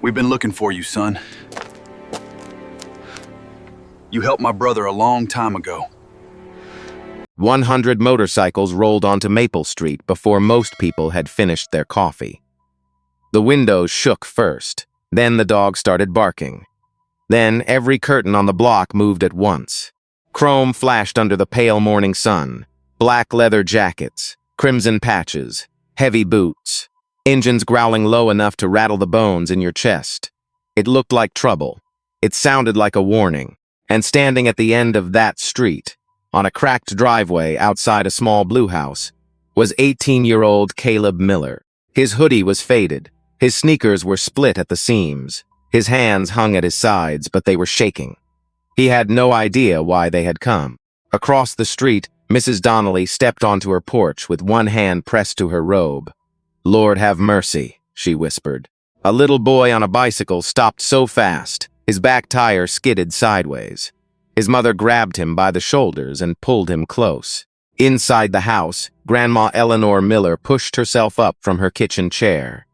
We've been looking for you, son. You helped my brother a long time ago. 100 motorcycles rolled onto Maple Street before most people had finished their coffee. The windows shook first, then the dog started barking. Then every curtain on the block moved at once. Chrome flashed under the pale morning sun, black leather jackets, crimson patches, heavy boots, engines growling low enough to rattle the bones in your chest. It looked like trouble. It sounded like a warning. And standing at the end of that street, on a cracked driveway outside a small blue house, was 18-year-old Caleb Miller. His hoodie was faded. His sneakers were split at the seams. His hands hung at his sides, but they were shaking. He had no idea why they had come. Across the street, Mrs. Donnelly stepped onto her porch with one hand pressed to her robe. "Lord have mercy," she whispered. A little boy on a bicycle stopped so fast, his back tire skidded sideways. His mother grabbed him by the shoulders and pulled him close. Inside the house, Grandma Eleanor Miller pushed herself up from her kitchen chair.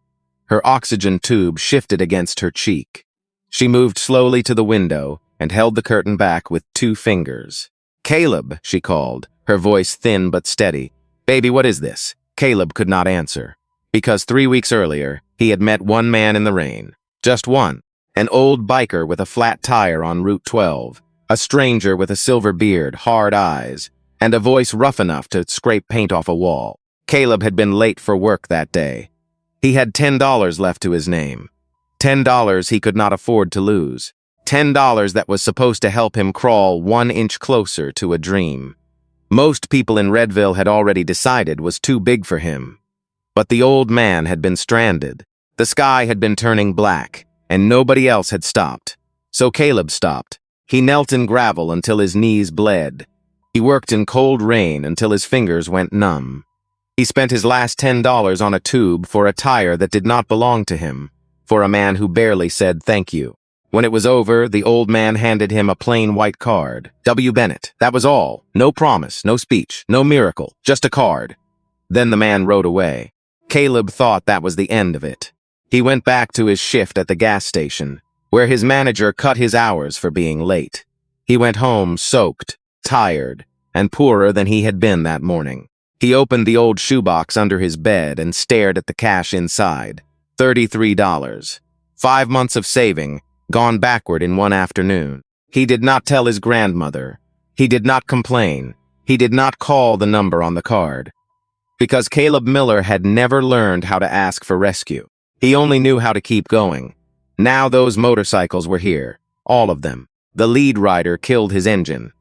Her oxygen tube shifted against her cheek. She moved slowly to the window and held the curtain back with 2 fingers. "Caleb," she called, her voice thin but steady. "Baby, what is this?" Caleb could not answer, because 3 weeks earlier, he had met one man in the rain. Just one. An old biker with a flat tire on Route 12. A stranger with a silver beard, hard eyes, and a voice rough enough to scrape paint off a wall. Caleb had been late for work that day. He had $10 left to his name. $10 he could not afford to lose. $10 that was supposed to help him crawl 1 inch closer to a dream. Most people in Redville had already decided was too big for him. But the old man had been stranded. The sky had been turning black, and nobody else had stopped. So Caleb stopped. He knelt in gravel until his knees bled. He worked in cold rain until his fingers went numb. He spent his last $10 on a tube for a tire that did not belong to him, for a man who barely said thank you. When it was over, the old man handed him a plain white card. W. Bennett. That was all. No promise, no speech, no miracle, just a card. Then the man rode away. Caleb thought that was the end of it. He went back to his shift at the gas station, where his manager cut his hours for being late. He went home soaked, tired, and poorer than he had been that morning. He opened the old shoebox under his bed and stared at the cash inside. $33. 5 months of saving, gone backward in one afternoon. He did not tell his grandmother. He did not complain. He did not call the number on the card. Because Caleb Miller had never learned how to ask for rescue. He only knew how to keep going. Now those motorcycles were here, all of them. The lead rider killed his engine.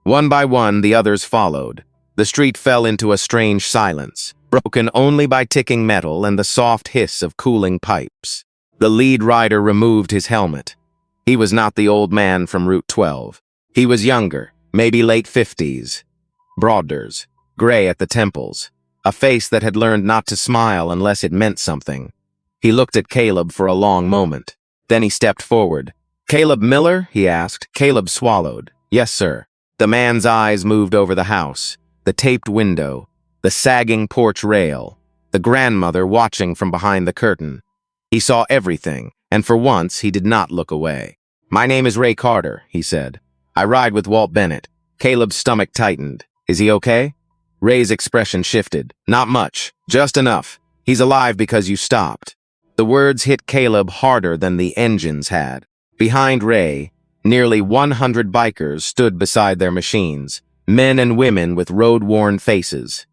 One by one, the others followed. The street fell into a strange silence, broken only by ticking metal and the soft hiss of cooling pipes. The lead rider removed his helmet. He was not the old man from Route 12. He was younger, maybe late 50s. Broaders, gray at the temples, a face that had learned not to smile unless it meant something. He looked at Caleb for a long moment. Then he stepped forward. "Caleb Miller?" he asked. Caleb swallowed. "Yes, sir." The man's eyes moved over the house, the taped window, the sagging porch rail, the grandmother watching from behind the curtain. He saw everything, and for once he did not look away. "My name is Ray Carter," he said. "I ride with Walt Bennett." Caleb's stomach tightened. "Is he okay?" Ray's expression shifted. "Not much, just enough. He's alive because you stopped." The words hit Caleb harder than the engines had. Behind Ray, nearly 100 bikers stood beside their machines, men and women with road-worn faces.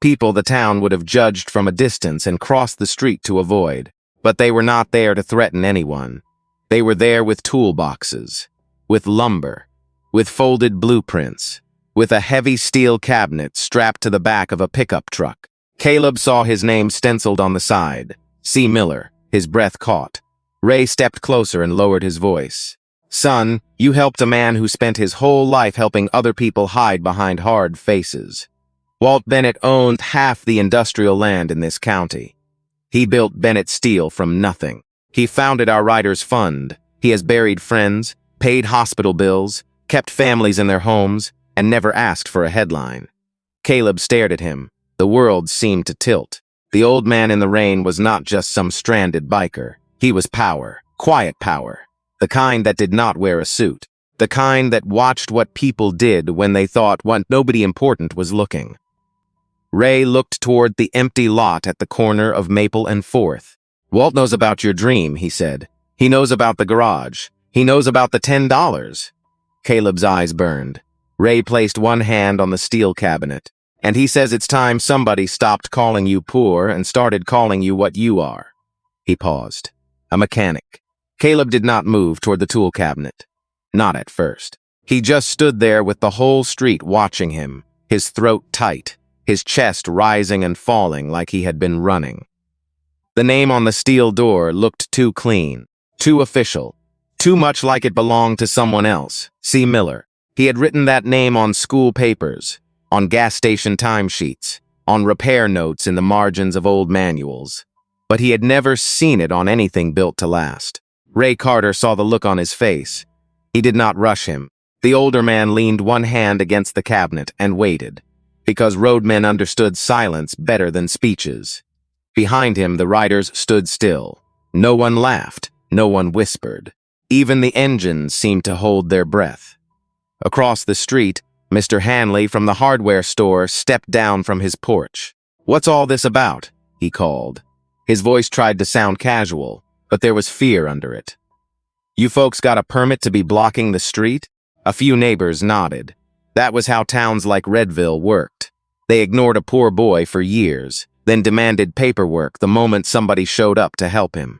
People the town would have judged from a distance and crossed the street to avoid. But they were not there to threaten anyone. They were there with toolboxes, with lumber, with folded blueprints, with a heavy steel cabinet strapped to the back of a pickup truck. Caleb saw his name stenciled on the side. C. Miller. His breath caught. Ray stepped closer and lowered his voice. "Son, you helped a man who spent his whole life helping other people hide behind hard faces. Walt Bennett owned half the industrial land in this county. He built Bennett Steel from nothing. He founded our Riders Fund. He has buried friends, paid hospital bills, kept families in their homes, and never asked for a headline." Caleb stared at him. The world seemed to tilt. The old man in the rain was not just some stranded biker. He was power, Quiet power. The kind that did not wear a suit. The kind that watched what people did when they thought what nobody important was looking. Ray looked toward the empty lot at the corner of Maple and 4th. Walt knows about your dream, he said. He knows about the garage. He knows about the $10. Caleb's eyes burned. Ray placed one hand on the steel cabinet. And he says it's time somebody stopped calling you poor and started calling you what you are. He paused. A mechanic. Caleb did not move toward the tool cabinet. Not at first. He just stood there with the whole street watching him, his throat tight, his chest rising and falling like he had been running. The name on the steel door looked too clean, too official, too much like it belonged to someone else. C. Miller. He had written that name on school papers, on gas station timesheets, on repair notes in the margins of old manuals. But he had never seen it on anything built to last. Ray Carter saw the look on his face. He did not rush him. The older man leaned one hand against the cabinet and waited, because roadmen understood silence better than speeches. Behind him, the riders stood still. No one laughed. No one whispered. Even the engines seemed to hold their breath. Across the street, Mr. Hanley from the hardware store stepped down from his porch. "What's all this about?" he called. His voice tried to sound casual, but there was fear under it. "You folks got a permit to be blocking the street?" A few neighbors nodded. That was how towns like Redville worked. They ignored a poor boy for years, then demanded paperwork the moment somebody showed up to help him.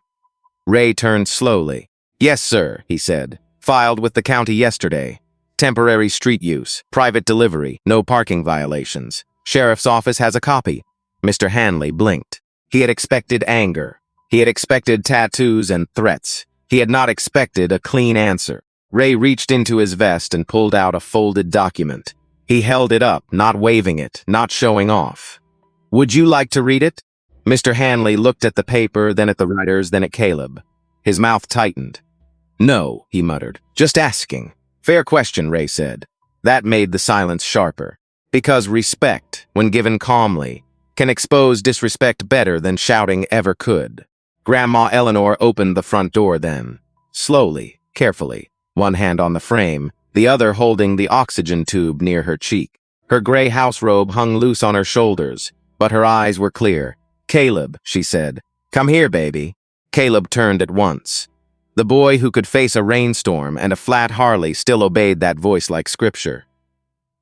Ray turned slowly. "Yes, sir," he said. "Filed with the county yesterday. Temporary street use, private delivery, no parking violations. Sheriff's office has a copy." Mr. Hanley blinked. He had expected anger. He had expected tattoos and threats. He had not expected a clean answer. Ray reached into his vest and pulled out a folded document. He held it up, not waving it, not showing off. "Would you like to read it?" Mr. Hanley looked at the paper, then at the writers, then at Caleb. His mouth tightened. "No," he muttered. "Just asking." "Fair question," Ray said. That made the silence sharper. Because respect, when given calmly, can expose disrespect better than shouting ever could. Grandma Eleanor opened the front door then. Slowly, carefully, one hand on the frame, the other holding the oxygen tube near her cheek. Her gray house robe hung loose on her shoulders, but her eyes were clear. "Caleb," she said. "Come here, baby." Caleb turned at once. The boy who could face a rainstorm and a flat Harley still obeyed that voice like scripture.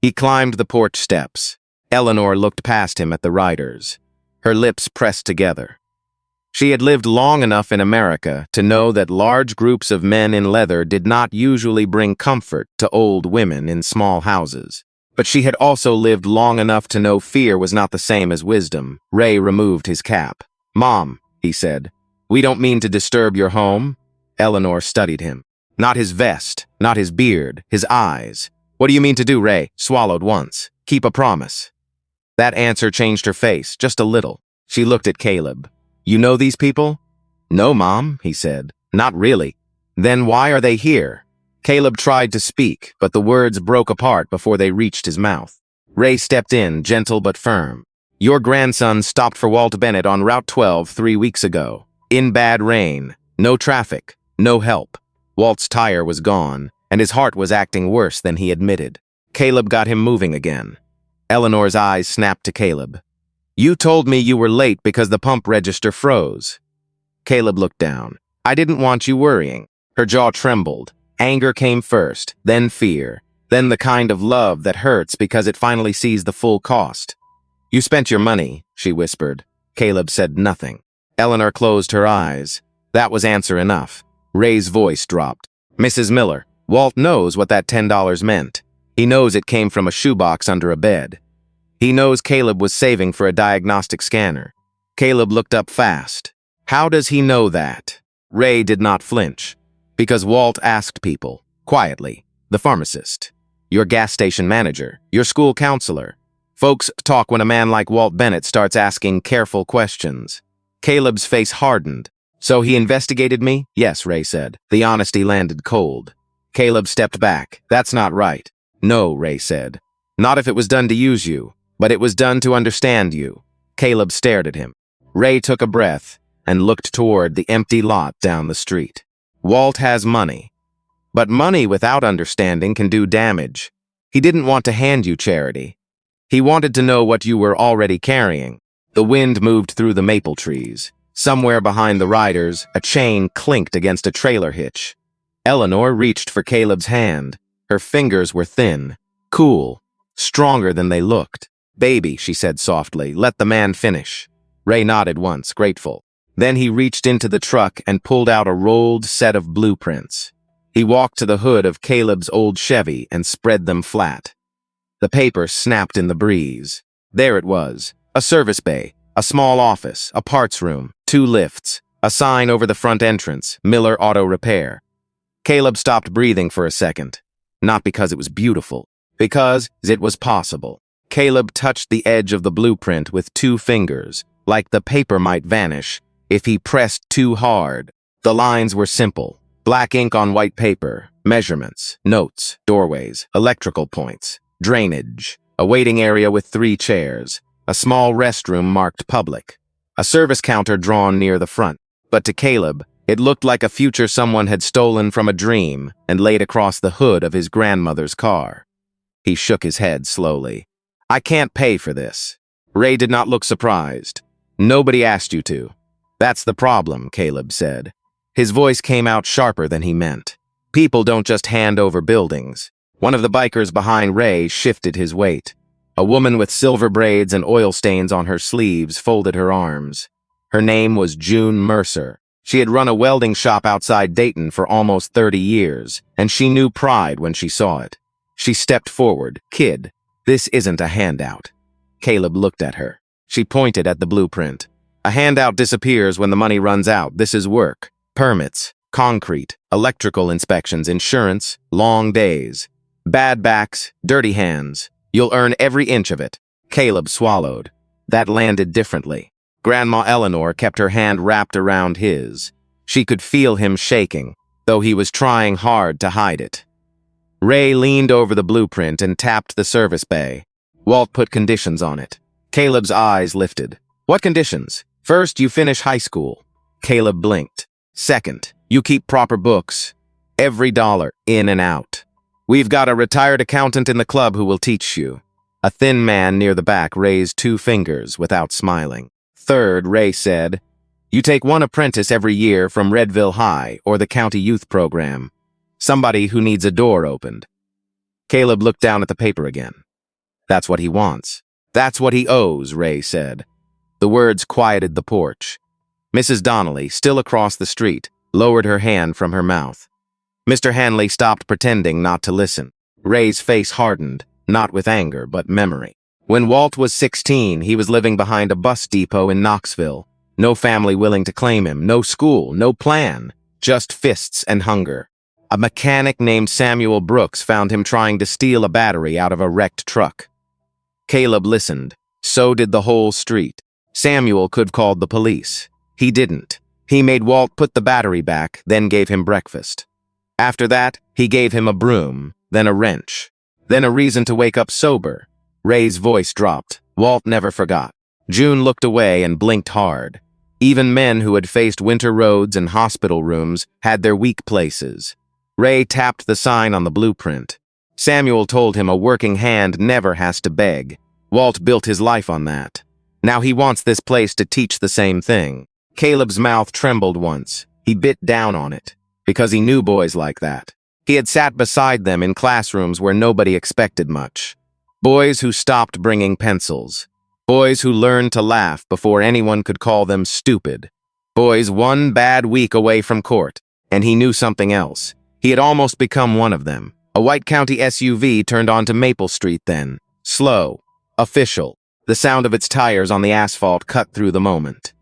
He climbed the porch steps. Eleanor looked past him at the riders. Her lips pressed together. She had lived long enough in America to know that large groups of men in leather did not usually bring comfort to old women in small houses. But she had also lived long enough to know fear was not the same as wisdom. Ray removed his cap. "Mom," he said, "we don't mean to disturb your home." Eleanor studied him. Not his vest, not his beard, his eyes. "What do you mean to do, Ray?" Swallowed once. "Keep a promise." That answer changed her face, just a little. She looked at Caleb. "You know these people?" "No, Mom," he said. "Not really." "Then why are they here?" Caleb tried to speak, but the words broke apart before they reached his mouth. Ray stepped in, gentle but firm. "Your grandson stopped for Walt Bennett on Route 12 3 weeks ago. In bad rain. No traffic. No help. Walt's tire was gone, and his heart was acting worse than he admitted. Caleb got him moving again. Eleanor's eyes snapped to Caleb. "You told me you were late because the pump register froze." Caleb looked down. "I didn't want you worrying." Her jaw trembled. Anger came first, then fear, then the kind of love that hurts because it finally sees the full cost. "You spent your money," she whispered. Caleb said nothing. Eleanor closed her eyes. That was answer enough. Ray's voice dropped. "Mrs. Miller, Walt knows what that $10 meant. He knows it came from a shoebox under a bed. He knows Caleb was saving for a diagnostic scanner." Caleb looked up fast. "How does he know that?" Ray did not flinch. "Because Walt asked people, quietly. The pharmacist, your gas station manager, your school counselor. Folks talk when a man like Walt Bennett starts asking careful questions." Caleb's face hardened. "So he investigated me?" "Yes," Ray said. The honesty landed cold. Caleb stepped back. "That's not right." "No," Ray said. "Not if it was done to use you, but it was done to understand you." Caleb stared at him. Ray took a breath and looked toward the empty lot down the street. Walt has money. But money without understanding can do damage. He didn't want to hand you charity. He wanted to know what you were already carrying. The wind moved through the maple trees. Somewhere behind the riders, a chain clinked against a trailer hitch. Eleanor reached for Caleb's hand. Her fingers were thin, cool, stronger than they looked. "Baby," she said softly, "let the man finish." Ray nodded once, grateful. Then he reached into the truck and pulled out a rolled set of blueprints. He walked to the hood of Caleb's old Chevy and spread them flat. The paper snapped in the breeze. There it was, a service bay, a small office, a parts room, 2 lifts, a sign over the front entrance, Miller Auto Repair. Caleb stopped breathing for a second. Not because it was beautiful, because it was possible. Caleb touched the edge of the blueprint with 2 fingers, like the paper might vanish if he pressed too hard. The lines were simple, black ink on white paper, measurements, notes, doorways, electrical points, drainage, a waiting area with 3 chairs, a small restroom marked public, a service counter drawn near the front. But to Caleb, it looked like a future someone had stolen from a dream and laid across the hood of his grandmother's car. He shook his head slowly. "I can't pay for this." Ray did not look surprised. "Nobody asked you to." "That's the problem," Caleb said. His voice came out sharper than he meant. "People don't just hand over buildings." One of the bikers behind Ray shifted his weight. A woman with silver braids and oil stains on her sleeves folded her arms. Her name was June Mercer. She had run a welding shop outside Dayton for almost 30 years, and she knew pride when she saw it. She stepped forward. "Kid, this isn't a handout." Caleb looked at her. She pointed at the blueprint. "A handout disappears when the money runs out. This is work. Permits, concrete, electrical inspections, insurance, long days. Bad backs, dirty hands. You'll earn every inch of it." Caleb swallowed. That landed differently. Grandma Eleanor kept her hand wrapped around his. She could feel him shaking, though he was trying hard to hide it. Ray leaned over the blueprint and tapped the service bay. Walt put conditions on it. Caleb's eyes lifted. "What conditions?" "First, you finish high school." Caleb blinked. "Second, you keep proper books. Every dollar, in and out. We've got a retired accountant in the club who will teach you." A thin man near the back raised 2 fingers without smiling. "Third," Ray said, "you take 1 apprentice every year from Redville High or the county youth program. Somebody who needs a door opened." Caleb looked down at the paper again. "That's what he wants. That's what he owes," Ray said. The words quieted the porch. Mrs. Donnelly, still across the street, lowered her hand from her mouth. Mr. Hanley stopped pretending not to listen. Ray's face hardened, not with anger, but memory. When Walt was 16, he was living behind a bus depot in Knoxville. No family willing to claim him, no school, no plan, just fists and hunger. A mechanic named Samuel Brooks found him trying to steal a battery out of a wrecked truck. Caleb listened. So did the whole street. Samuel could have called the police. He didn't. He made Walt put the battery back, then gave him breakfast. After that, he gave him a broom, then a wrench, then a reason to wake up sober. Ray's voice dropped. Walt never forgot. June looked away and blinked hard. Even men who had faced winter roads and hospital rooms had their weak places. Ray tapped the sign on the blueprint. Samuel told him a working hand never has to beg. Walt built his life on that. Now he wants this place to teach the same thing. Caleb's mouth trembled once. He bit down on it, because he knew boys like that. He had sat beside them in classrooms where nobody expected much. Boys who stopped bringing pencils. Boys who learned to laugh before anyone could call them stupid. Boys 1 bad week away from court, and he knew something else. He had almost become one of them. A white county SUV turned onto Maple Street then. Slow. Official. The sound of its tires on the asphalt cut through the moment.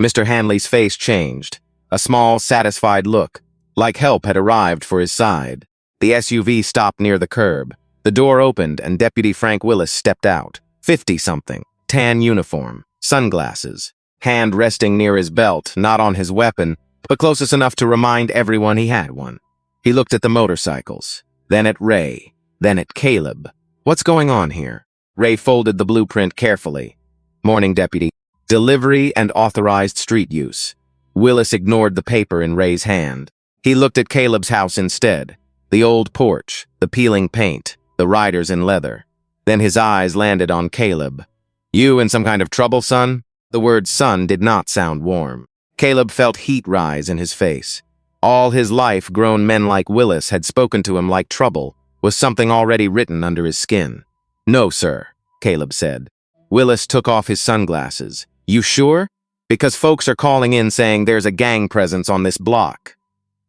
Mr. Hanley's face changed. A small, satisfied look, like help had arrived for his side. The SUV stopped near the curb. The door opened and Deputy Frank Willis stepped out. 50-something, tan uniform, sunglasses, hand resting near his belt, not on his weapon, but closest enough to remind everyone he had one. He looked at the motorcycles, then at Ray, then at Caleb. "What's going on here?" Ray folded the blueprint carefully. "Morning, Deputy. Delivery and authorized street use." Willis ignored the paper in Ray's hand. He looked at Caleb's house instead. The old porch, the peeling paint, the riders in leather. Then his eyes landed on Caleb. "You in some kind of trouble, son?" The word son did not sound warm. Caleb felt heat rise in his face. All his life, grown men like Willis had spoken to him like trouble was something already written under his skin. "No, sir," Caleb said. Willis took off his sunglasses. "You sure? Because folks are calling in saying there's a gang presence on this block."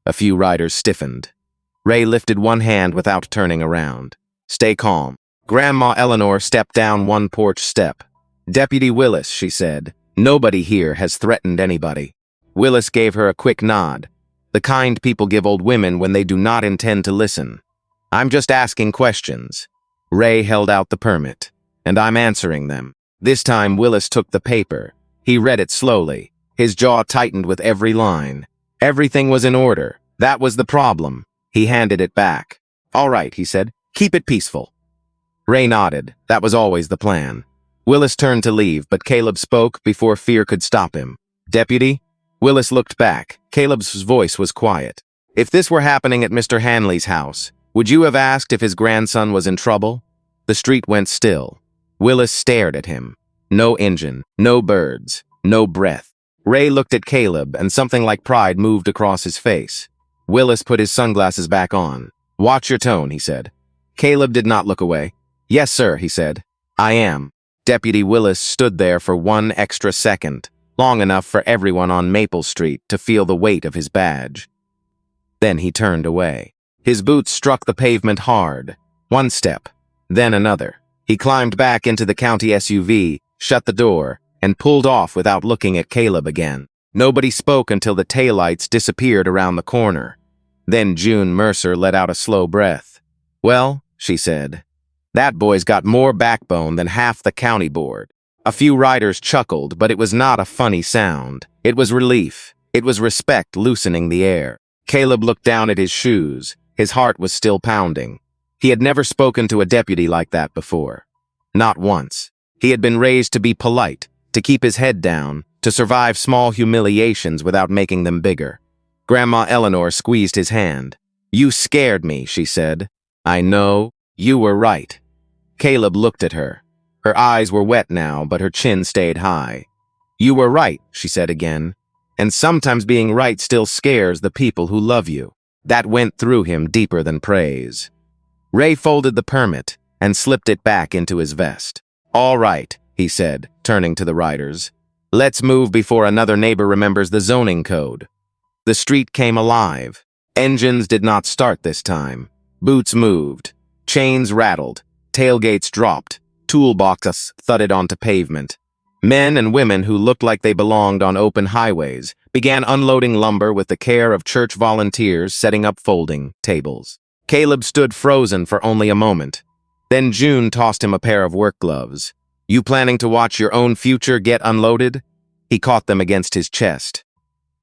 A few riders stiffened. Ray lifted one hand without turning around. "Stay calm." Grandma Eleanor stepped down one porch step. "Deputy Willis," she said, "nobody here has threatened anybody." Willis gave her a quick nod. The kind people give old women when they do not intend to listen. "I'm just asking questions." Ray held out the permit. "And I'm answering them." This time Willis took the paper. He read it slowly. His jaw tightened with every line. Everything was in order. That was the problem. He handed it back. "All right," he said. "Keep it peaceful." Ray nodded. That was always the plan. Willis turned to leave, but Caleb spoke before fear could stop him. "Deputy?" Willis looked back. Caleb's voice was quiet. "If this were happening at Mr. Hanley's house, would you have asked if his grandson was in trouble?" The street went still. Willis stared at him. No engine, no birds, no breath. Ray looked at Caleb, and something like pride moved across his face. Willis put his sunglasses back on. "Watch your tone," he said. Caleb did not look away. "Yes, sir," he said. "I am." Deputy Willis stood there for one extra second, long enough for everyone on Maple Street to feel the weight of his badge. Then he turned away. His boots struck the pavement hard. One step, then another. He climbed back into the county SUV, shut the door, and pulled off without looking at Caleb again. Nobody spoke until the taillights disappeared around the corner. Then June Mercer let out a slow breath. "Well," she said, "that boy's got more backbone than half the county board." A few riders chuckled, but it was not a funny sound. It was relief. It was respect loosening the air. Caleb looked down at his shoes. His heart was still pounding. He had never spoken to a deputy like that before. Not once. He had been raised to be polite, to keep his head down, to survive small humiliations without making them bigger. Grandma Eleanor squeezed his hand. "You scared me," she said. "I know. You were right." Caleb looked at her. Her eyes were wet now, but her chin stayed high. "You were right," she said again. "And sometimes being right still scares the people who love you." That went through him deeper than praise. Ray folded the permit and slipped it back into his vest. "All right," he said, turning to the riders. "Let's move before another neighbor remembers the zoning code." The street came alive. Engines did not start this time. Boots moved. Chains rattled. Tailgates dropped. Toolboxes thudded onto pavement. Men and women who looked like they belonged on open highways began unloading lumber with the care of church volunteers setting up folding tables. Caleb stood frozen for only a moment. Then June tossed him a pair of work gloves. "You planning to watch your own future get unloaded?" He caught them against his chest.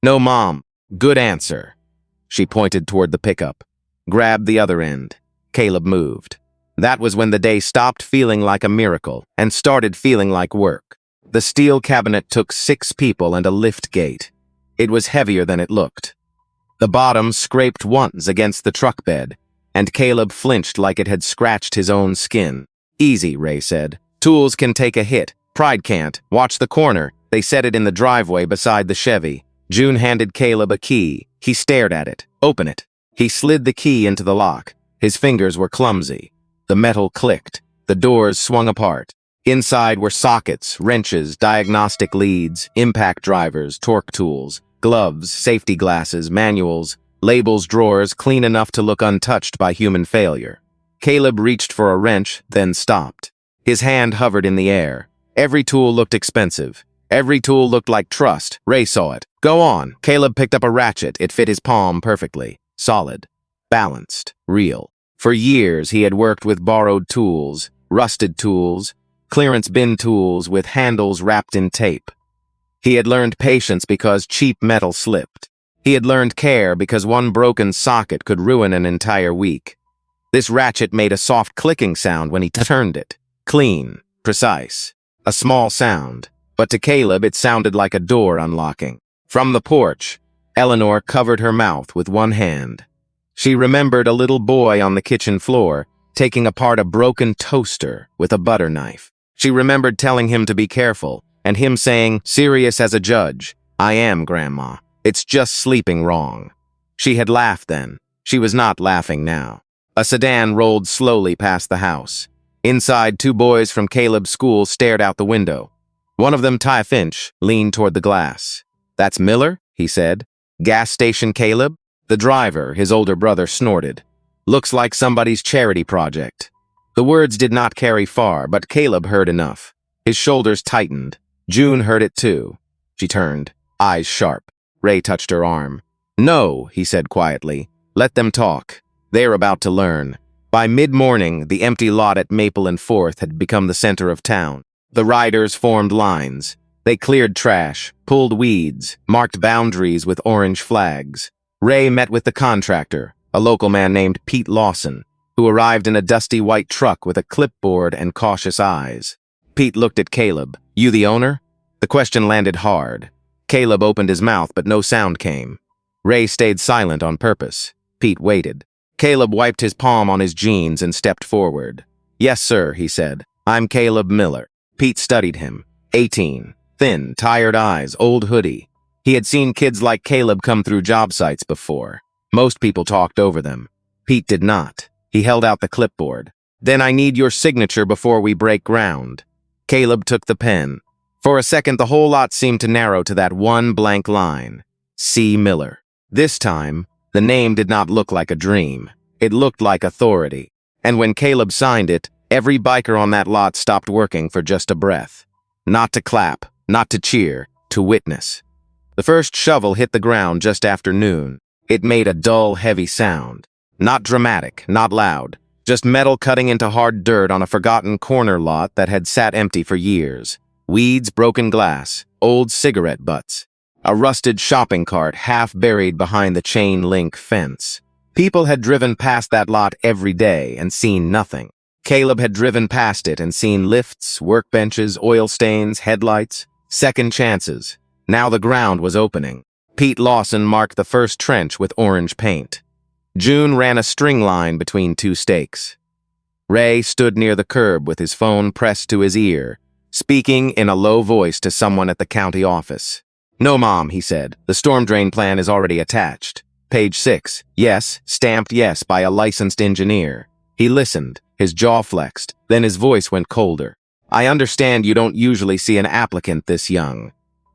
"No, Mom. Good answer." She pointed toward the pickup. Grabbed the other end. Caleb moved. That was when the day stopped feeling like a miracle and started feeling like work. The steel cabinet took 6 people and a lift gate. It was heavier than it looked. The bottom scraped once against the truck bed, and Caleb flinched like it had scratched his own skin. "Easy," Ray said. "Tools can take a hit. Pride can't. Watch the corner." They set it in the driveway beside the Chevy. June handed Caleb a key. He stared at it. "Open it." He slid the key into the lock. His fingers were clumsy. The metal clicked. The doors swung apart. Inside were sockets, wrenches, diagnostic leads, impact drivers, torque tools, gloves, safety glasses, manuals, labels, drawers clean enough to look untouched by human failure. Caleb reached for a wrench, then stopped. His hand hovered in the air. Every tool looked expensive. Every tool looked like trust. Ray saw it. "Go on." Caleb picked up a ratchet. It fit his palm perfectly. Solid. Balanced. Real. For years, he had worked with borrowed tools, rusted tools, clearance bin tools with handles wrapped in tape. He had learned patience because cheap metal slipped. He had learned care because one broken socket could ruin an entire week. This ratchet made a soft clicking sound when he turned it. Clean. Precise. A small sound. But to Caleb, it sounded like a door unlocking. From the porch, Eleanor covered her mouth with one hand. She remembered a little boy on the kitchen floor taking apart a broken toaster with a butter knife. She remembered telling him to be careful, and him saying, serious as a judge, "I am, Grandma. It's just sleeping wrong." She had laughed then. She was not laughing now. A sedan rolled slowly past the house. Inside, two boys from Caleb's school stared out the window. One of them, Ty Finch, leaned toward the glass. "That's Miller?" he said. "Gas station Caleb?" The driver, his older brother, snorted. "Looks like somebody's charity project." The words did not carry far, but Caleb heard enough. His shoulders tightened. June heard it too. She turned, eyes sharp. Ray touched her arm. "No," he said quietly. "Let them talk. They're about to learn." By mid-morning, the empty lot at Maple and 4th had become the center of town. The riders formed lines. They cleared trash, pulled weeds, marked boundaries with orange flags. Ray met with the contractor, a local man named Pete Lawson, who arrived in a dusty white truck with a clipboard and cautious eyes. Pete looked at Caleb. "You the owner?" The question landed hard. Caleb opened his mouth, but no sound came. Ray stayed silent on purpose. Pete waited. Caleb wiped his palm on his jeans and stepped forward. "Yes, sir," he said. "I'm Caleb Miller." Pete studied him. 18. Thin, tired eyes, old hoodie. He had seen kids like Caleb come through job sites before. Most people talked over them. Pete did not. He held out the clipboard. "Then I need your signature before we break ground." Caleb took the pen. For a second, the whole lot seemed to narrow to that one blank line. C. Miller. This time, the name did not look like a dream. It looked like authority. And when Caleb signed it, every biker on that lot stopped working for just a breath. Not to clap, not to cheer, to witness. The first shovel hit the ground just after noon. It made a dull, heavy sound. Not dramatic, not loud. Just metal cutting into hard dirt on a forgotten corner lot that had sat empty for years. Weeds, broken glass, old cigarette butts. A rusted shopping cart half buried behind the chain-link fence. People had driven past that lot every day and seen nothing. Caleb had driven past it and seen lifts, workbenches, oil stains, headlights, second chances. Now the ground was opening. Pete Lawson marked the first trench with orange paint. June ran a string line between two stakes. Ray stood near the curb with his phone pressed to his ear, speaking in a low voice to someone at the county office. "No, Mom," he said. "The storm drain plan is already attached. Page 6. Yes, stamped yes by a licensed engineer." He listened, his jaw flexed, then his voice went colder. "I understand you don't usually see an applicant this young,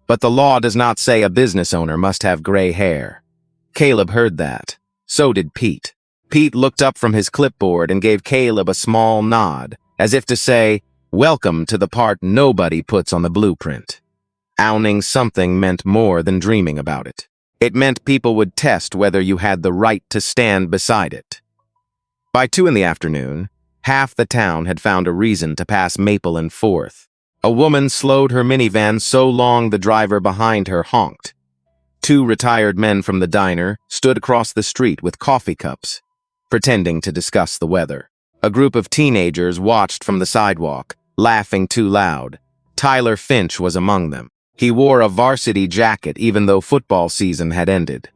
but the law does not say a business owner must have gray hair." Caleb heard that. So did Pete. Pete looked up from his clipboard and gave Caleb a small nod, as if to say, "Welcome to the part nobody puts on the blueprint." Owning something meant more than dreaming about it. It meant people would test whether you had the right to stand beside it. By 2 in the afternoon, half the town had found a reason to pass Maple and 4th. A woman slowed her minivan so long the driver behind her honked. 2 retired men from the diner stood across the street with coffee cups, pretending to discuss the weather. A group of teenagers watched from the sidewalk, laughing too loud. Tyler Finch was among them. He wore a varsity jacket even though football season had ended.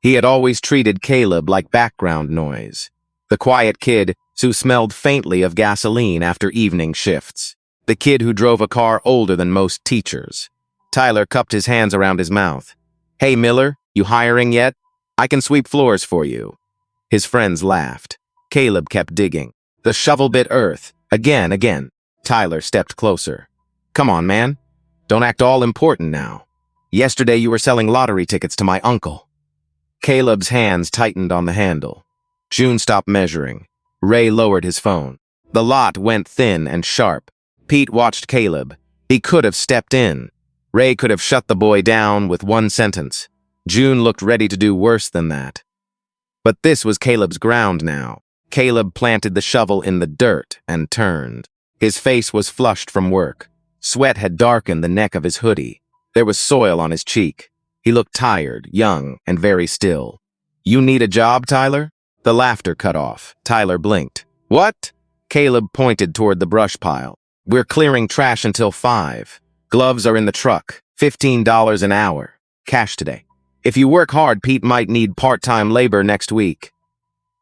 He had always treated Caleb like background noise. The quiet kid who smelled faintly of gasoline after evening shifts. The kid who drove a car older than most teachers. Tyler cupped his hands around his mouth. "Hey, Miller, you hiring yet? I can sweep floors for you." His friends laughed. Caleb kept digging. The shovel bit earth. Again. Tyler stepped closer. "Come on, man. Don't act all important now. Yesterday you were selling lottery tickets to my uncle." Caleb's hands tightened on the handle. June stopped measuring. Ray lowered his phone. The lot went thin and sharp. Pete watched Caleb. He could have stepped in. Ray could have shut the boy down with one sentence. June looked ready to do worse than that. But this was Caleb's ground now. Caleb planted the shovel in the dirt and turned. His face was flushed from work. Sweat had darkened the neck of his hoodie. There was soil on his cheek. He looked tired, young, and very still. "You need a job, Tyler?" The laughter cut off. Tyler blinked. "What?" Caleb pointed toward the brush pile. "We're clearing trash until 5. Gloves are in the truck. $15 an hour. Cash today." If you work hard, Pete might need part-time labor next week.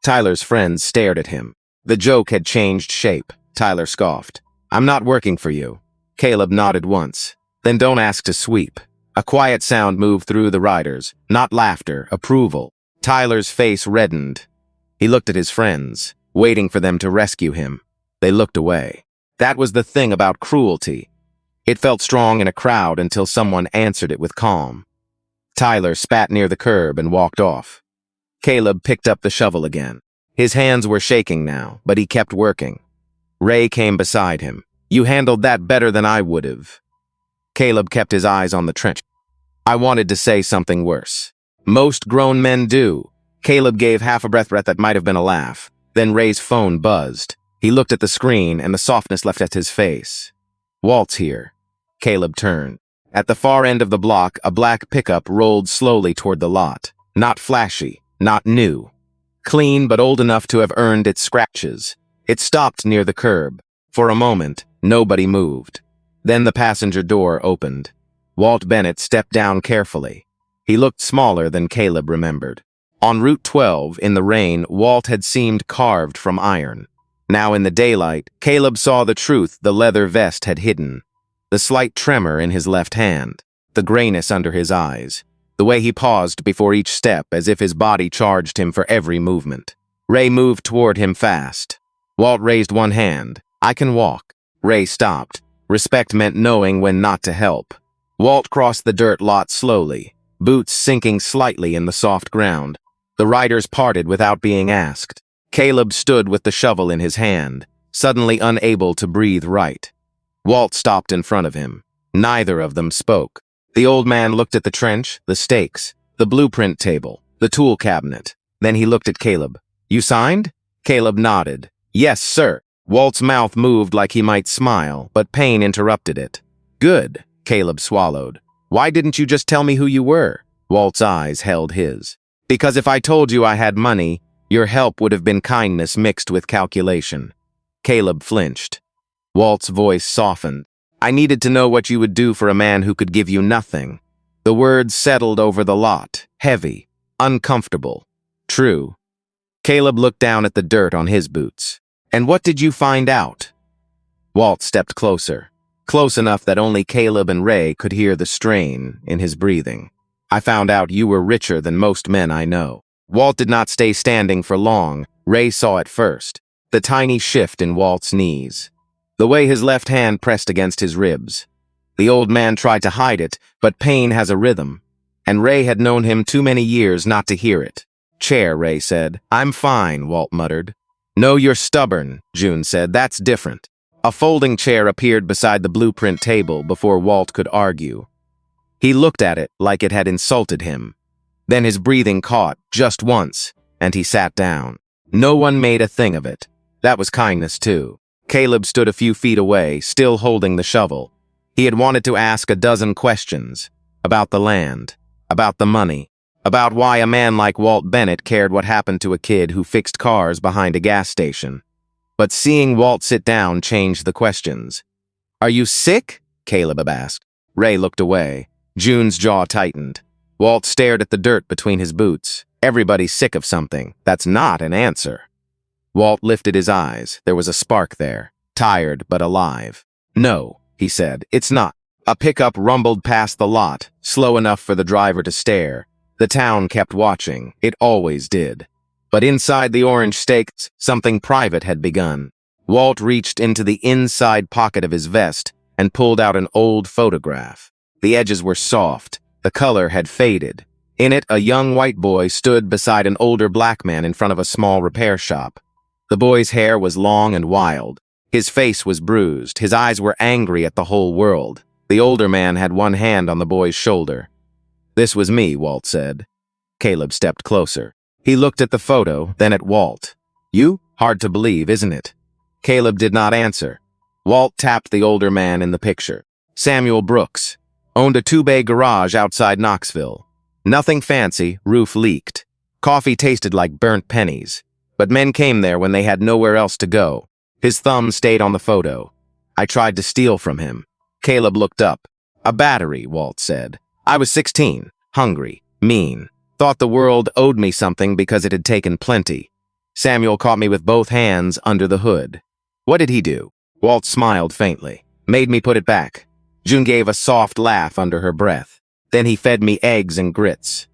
Tyler's friends stared at him. The joke had changed shape. Tyler scoffed. I'm not working for you. Caleb nodded once. Then don't ask to sweep. A quiet sound moved through the riders. Not laughter, approval. Tyler's face reddened. He looked at his friends, waiting for them to rescue him. They looked away. That was the thing about cruelty. It felt strong in a crowd until someone answered it with calm. Tyler spat near the curb and walked off. Caleb picked up the shovel again. His hands were shaking now, but he kept working. Ray came beside him. You handled that better than I would have. Caleb kept his eyes on the trench. I wanted to say something worse. Most grown men do. Caleb gave half a breath that might have been a laugh. Then Ray's phone buzzed. He looked at the screen and the softness left at his face. Walt's here. Caleb turned. At the far end of the block, a black pickup rolled slowly toward the lot. Not flashy, not new. Clean but old enough to have earned its scratches. It stopped near the curb. For a moment, nobody moved. Then the passenger door opened. Walt Bennett stepped down carefully. He looked smaller than Caleb remembered. On Route 12, in the rain, Walt had seemed carved from iron. Now in the daylight, Caleb saw the truth the leather vest had hidden. The slight tremor in his left hand, the grayness under his eyes, the way he paused before each step as if his body charged him for every movement. Ray moved toward him fast. Walt raised one hand. I can walk. Ray stopped. Respect meant knowing when not to help. Walt crossed the dirt lot slowly, boots sinking slightly in the soft ground. The riders parted without being asked. Caleb stood with the shovel in his hand, suddenly unable to breathe right. Walt stopped in front of him. Neither of them spoke. The old man looked at the trench, the stakes, the blueprint table, the tool cabinet. Then he looked at Caleb. You signed? Caleb nodded. Yes, sir. Walt's mouth moved like he might smile, but pain interrupted it. Good, Caleb swallowed. Why didn't you just tell me who you were? Walt's eyes held his. Because if I told you I had money, your help would have been kindness mixed with calculation. Caleb flinched. Walt's voice softened. I needed to know what you would do for a man who could give you nothing. The words settled over the lot, heavy, uncomfortable. True. Caleb looked down at the dirt on his boots. And what did you find out? Walt stepped closer, close enough that only Caleb and Ray could hear the strain in his breathing. I found out you were richer than most men I know. Walt did not stay standing for long. Ray saw it first, the tiny shift in Walt's knees. The way his left hand pressed against his ribs. The old man tried to hide it, but pain has a rhythm, and Ray had known him too many years not to hear it. Chair, Ray said. I'm fine, Walt muttered. No, you're stubborn, June said. That's different. A folding chair appeared beside the blueprint table before Walt could argue. He looked at it like it had insulted him. Then his breathing caught, just once, and he sat down. No one made a thing of it. That was kindness, too. Caleb stood a few feet away, still holding the shovel. He had wanted to ask a dozen questions. About the land. About the money. About why a man like Walt Bennett cared what happened to a kid who fixed cars behind a gas station. But seeing Walt sit down changed the questions. Are you sick? Caleb asked. Ray looked away. June's jaw tightened. Walt stared at the dirt between his boots. Everybody's sick of something. That's not an answer. Walt lifted his eyes. There was a spark there. Tired but alive. No, he said. It's not. A pickup rumbled past the lot, slow enough for the driver to stare. The town kept watching. It always did. But inside the orange stakes, something private had begun. Walt reached into the inside pocket of his vest and pulled out an old photograph. The edges were soft. The color had faded. In it, a young white boy stood beside an older black man in front of a small repair shop. The boy's hair was long and wild. His face was bruised. His eyes were angry at the whole world. The older man had one hand on the boy's shoulder. This was me, Walt said. Caleb stepped closer. He looked at the photo, then at Walt. You? Hard to believe, isn't it? Caleb did not answer. Walt tapped the older man in the picture. Samuel Brooks. Owned a two-bay garage outside Knoxville. Nothing fancy, roof leaked. Coffee tasted like burnt pennies. But men came there when they had nowhere else to go. His thumb stayed on the photo. I tried to steal from him. Caleb looked up. A battery, Walt said. I was 16, hungry. Mean. Thought the world owed me something because it had taken plenty. Samuel caught me with both hands under the hood. What did he do? Walt smiled faintly. Made me put it back. June gave a soft laugh under her breath. Then he fed me eggs and grits.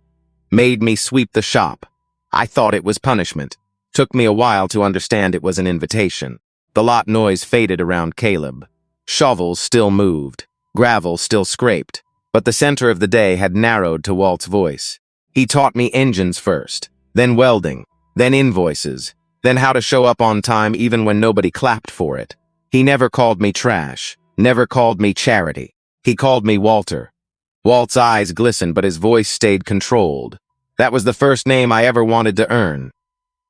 Made me sweep the shop. I thought it was punishment. Took me a while to understand it was an invitation. The lot noise faded around Caleb. Shovels still moved. Gravel still scraped. But the center of the day had narrowed to Walt's voice. He taught me engines first, then welding, then invoices, then how to show up on time even when nobody clapped for it. He never called me trash, never called me charity. He called me Walter. Walt's eyes glistened, but his voice stayed controlled. That was the first name I ever wanted to earn.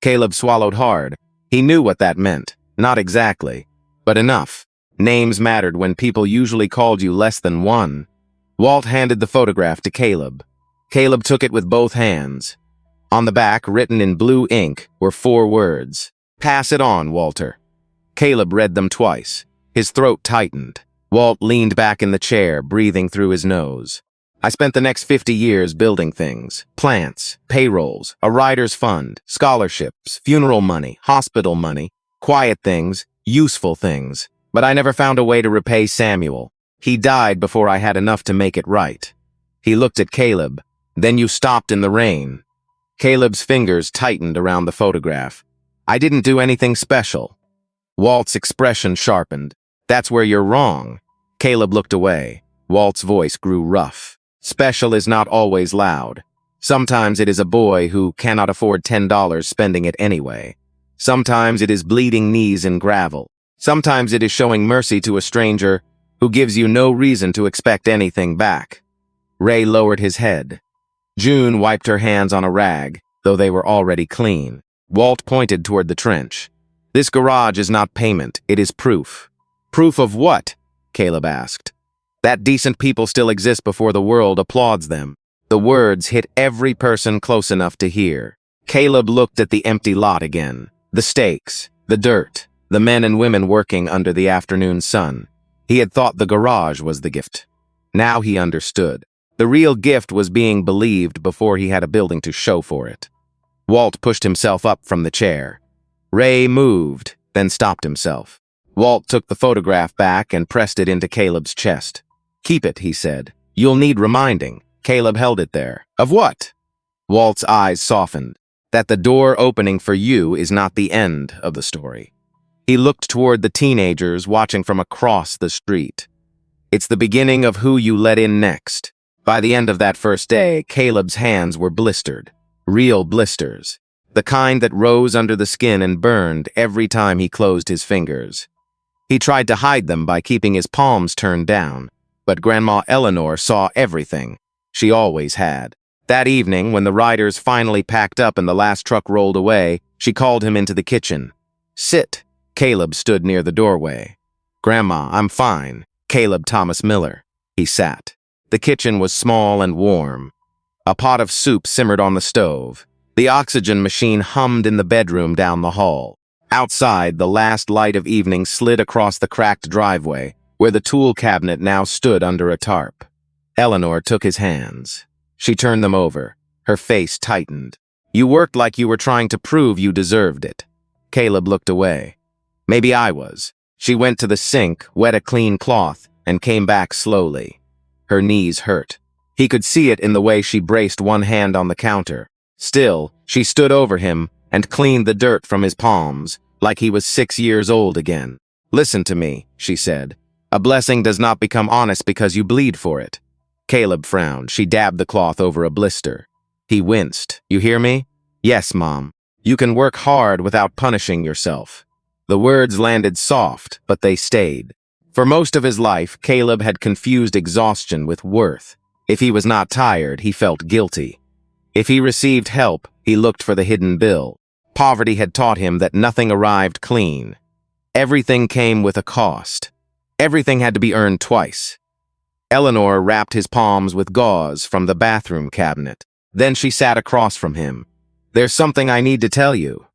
Caleb swallowed hard. He knew what that meant. Not exactly, but enough. Names mattered when people usually called you less than one. Walt handed the photograph to Caleb. Caleb took it with both hands. On the back, written in blue ink, were 4 words. "Pass it on, Walter." Caleb read them twice. His throat tightened. Walt leaned back in the chair, breathing through his nose. I spent the next 50 years building things. Plants, payrolls, a writer's fund, scholarships, funeral money, hospital money, quiet things, useful things. But I never found a way to repay Samuel. He died before I had enough to make it right. He looked at Caleb. "Then you stopped in the rain." Caleb's fingers tightened around the photograph. "I didn't do anything special." Walt's expression sharpened. "That's where you're wrong." Caleb looked away. Walt's voice grew rough. "Special is not always loud. Sometimes it is a boy who cannot afford $10 spending it anyway. Sometimes it is bleeding knees in gravel. Sometimes it is showing mercy to a stranger who gives you no reason to expect anything back." Ray lowered his head. June wiped her hands on a rag, though they were already clean. Walt pointed toward the trench. "This garage is not payment, it is proof." "Proof of what?" Caleb asked. "That decent people still exist before the world applauds them." The words hit every person close enough to hear. Caleb looked at the empty lot again. The stakes, the dirt, the men and women working under the afternoon sun. He had thought the garage was the gift. Now he understood. The real gift was being believed before he had a building to show for it. Walt pushed himself up from the chair. Ray moved, then stopped himself. Walt took the photograph back and pressed it into Caleb's chest. "Keep it," he said. "You'll need reminding." Caleb held it there. "Of what?" Walt's eyes softened. "That the door opening for you is not the end of the story." He looked toward the teenagers watching from across the street. "It's the beginning of who you let in next." By the end of that first day, Caleb's hands were blistered. Real blisters. The kind that rose under the skin and burned every time he closed his fingers. He tried to hide them by keeping his palms turned down, but Grandma Eleanor saw everything. She always had. That evening, when the riders finally packed up and the last truck rolled away, she called him into the kitchen. "Sit." Caleb stood near the doorway. "Grandma, I'm fine." Caleb Thomas Miller. He sat. The kitchen was small and warm. A pot of soup simmered on the stove. The oxygen machine hummed in the bedroom down the hall. Outside, the last light of evening slid across the cracked driveway, where the tool cabinet now stood under a tarp. Eleanor took his hands. She turned them over. Her face tightened. "You worked like you were trying to prove you deserved it." Caleb looked away. "Maybe I was." She went to the sink, wet a clean cloth, and came back slowly. Her knees hurt. He could see it in the way she braced one hand on the counter. Still, she stood over him and cleaned the dirt from his palms, like he was 6 years old again. "Listen to me," she said. "A blessing does not become honest because you bleed for it." Caleb frowned. She dabbed the cloth over a blister. He winced. "You hear me?" "Yes, Mom. You can work hard without punishing yourself." The words landed soft, but they stayed. For most of his life, Caleb had confused exhaustion with worth. If he was not tired, he felt guilty. If he received help, he looked for the hidden bill. Poverty had taught him that nothing arrived clean. Everything came with a cost. Everything had to be earned twice. Eleanor wrapped his palms with gauze from the bathroom cabinet. Then she sat across from him. "There's something I need to tell you."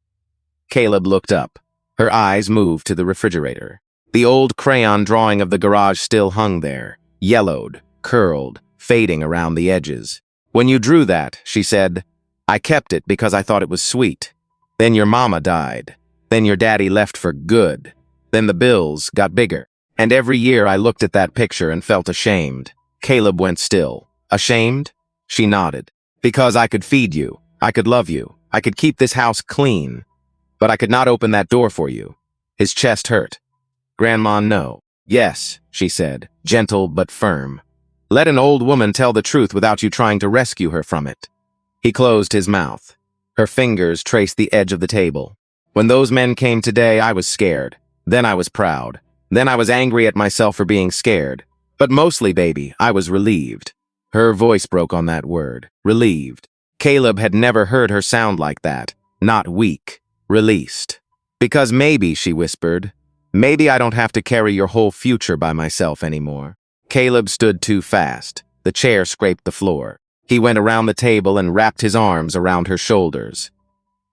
Caleb looked up. Her eyes moved to the refrigerator. The old crayon drawing of the garage still hung there, yellowed, curled, fading around the edges. When you drew that, she said, I kept it because I thought it was sweet. Then your mama died. Then your daddy left for good. Then the bills got bigger. And every year I looked at that picture and felt ashamed. Caleb went still. Ashamed? She nodded. Because I could feed you. I could love you. I could keep this house clean. But I could not open that door for you. His chest hurt. Grandma, no. Yes, she said, gentle but firm. Let an old woman tell the truth without you trying to rescue her from it. He closed his mouth. Her fingers traced the edge of the table. When those men came today, I was scared. Then I was proud. Then I was angry at myself for being scared. But mostly, baby, I was relieved. Her voice broke on that word. Relieved. Caleb had never heard her sound like that. Not weak. Released. Because maybe, she whispered, maybe I don't have to carry your whole future by myself anymore. Caleb stood too fast. The chair scraped the floor. He went around the table and wrapped his arms around her shoulders.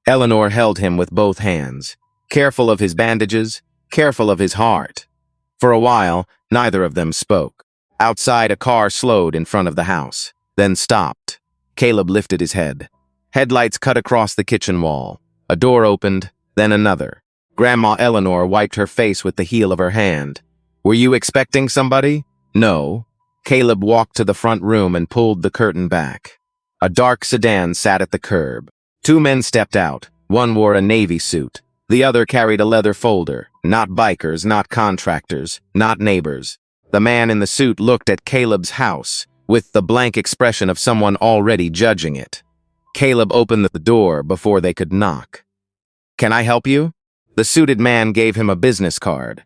Eleanor held him with both hands, careful of his bandages, careful of his heart. For a while, neither of them spoke. Outside, a car slowed in front of the house, then stopped. Caleb lifted his head. Headlights cut across the kitchen wall. A door opened, then another. Grandma Eleanor wiped her face with the heel of her hand. Were you expecting somebody? No. Caleb walked to the front room and pulled the curtain back. A dark sedan sat at the curb. Two men stepped out. One wore a navy suit. The other carried a leather folder. Not bikers, not contractors, not neighbors. The man in the suit looked at Caleb's house with the blank expression of someone already judging it. Caleb opened the door before they could knock. Can I help you? The suited man gave him a business card.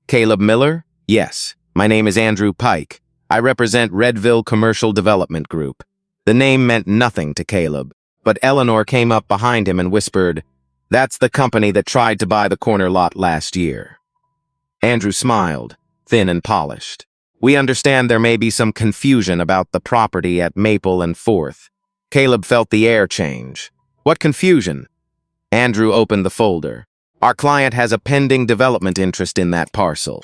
Caleb Miller? Yes. My name is Andrew Pike. I represent Redville Commercial Development Group. The name meant nothing to Caleb, but Eleanor came up behind him and whispered, That's the company that tried to buy the corner lot last year. Andrew smiled, thin and polished. We understand there may be some confusion about the property at Maple and 4th. Caleb felt the air change. What confusion? Andrew opened the folder. Our client has a pending development interest in that parcel.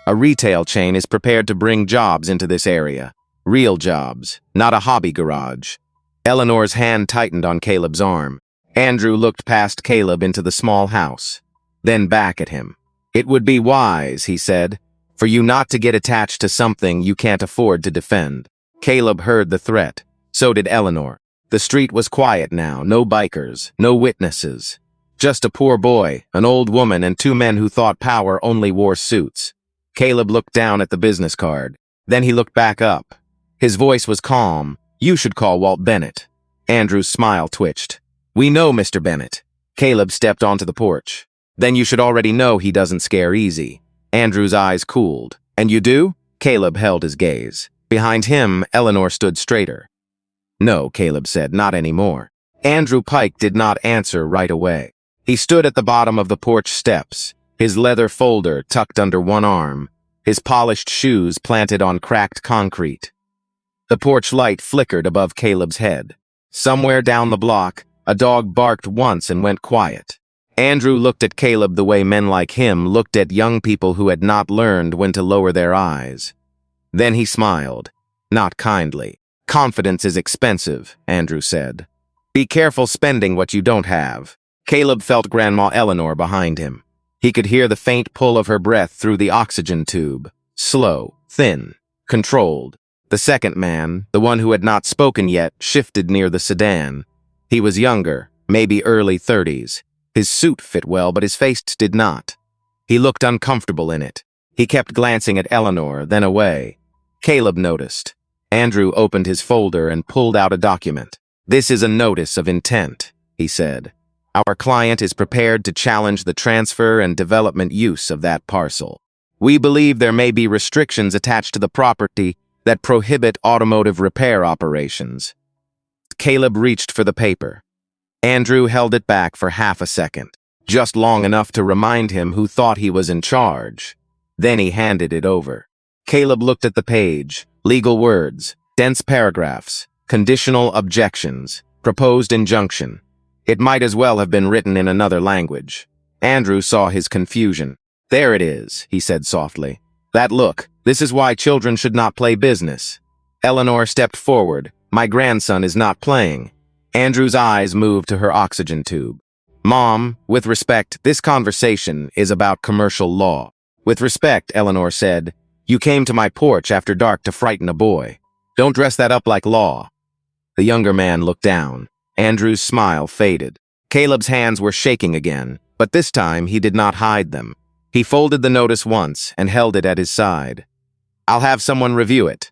A retail chain is prepared to bring jobs into this area. Real jobs, not a hobby garage. Eleanor's hand tightened on Caleb's arm. Andrew looked past Caleb into the small house, then back at him. It would be wise, he said, for you not to get attached to something you can't afford to defend. Caleb heard the threat. So did Eleanor. The street was quiet now, no bikers, no witnesses. Just a poor boy, an old woman, and two men who thought power only wore suits. Caleb looked down at the business card. Then he looked back up. His voice was calm. You should call Walt Bennett. Andrew's smile twitched. We know Mr. Bennett. Caleb stepped onto the porch. Then you should already know he doesn't scare easy. Andrew's eyes cooled. And you do? Caleb held his gaze. Behind him, Eleanor stood straighter. No, Caleb said, not anymore. Andrew Pike did not answer right away. He stood at the bottom of the porch steps, his leather folder tucked under one arm, his polished shoes planted on cracked concrete. The porch light flickered above Caleb's head. Somewhere down the block, a dog barked once and went quiet. Andrew looked at Caleb the way men like him looked at young people who had not learned when to lower their eyes. Then he smiled, not kindly. Confidence is expensive, Andrew said. Be careful spending what you don't have. Caleb felt Grandma Eleanor behind him. He could hear the faint pull of her breath through the oxygen tube. Slow, thin, controlled. The second man, the one who had not spoken yet, shifted near the sedan. He was younger, maybe early 30s. His suit fit well, but his face did not. He looked uncomfortable in it. He kept glancing at Eleanor, then away. Caleb noticed. Andrew opened his folder and pulled out a document. This is a notice of intent, he said. Our client is prepared to challenge the transfer and development use of that parcel. We believe there may be restrictions attached to the property that prohibit automotive repair operations. Caleb reached for the paper. Andrew held it back for half a second, just long enough to remind him who thought he was in charge. Then he handed it over. Caleb looked at the page. Legal words, dense paragraphs, conditional objections, proposed injunction. It might as well have been written in another language. Andrew saw his confusion. There it is, he said softly. That look, this is why children should not play business. Eleanor stepped forward, My grandson is not playing. Andrew's eyes moved to her oxygen tube. Mom, with respect, this conversation is about commercial law. With respect, Eleanor said, you came to my porch after dark to frighten a boy. Don't dress that up like law. The younger man looked down. Andrew's smile faded. Caleb's hands were shaking again, but this time he did not hide them. He folded the notice once and held it at his side. I'll have someone review it.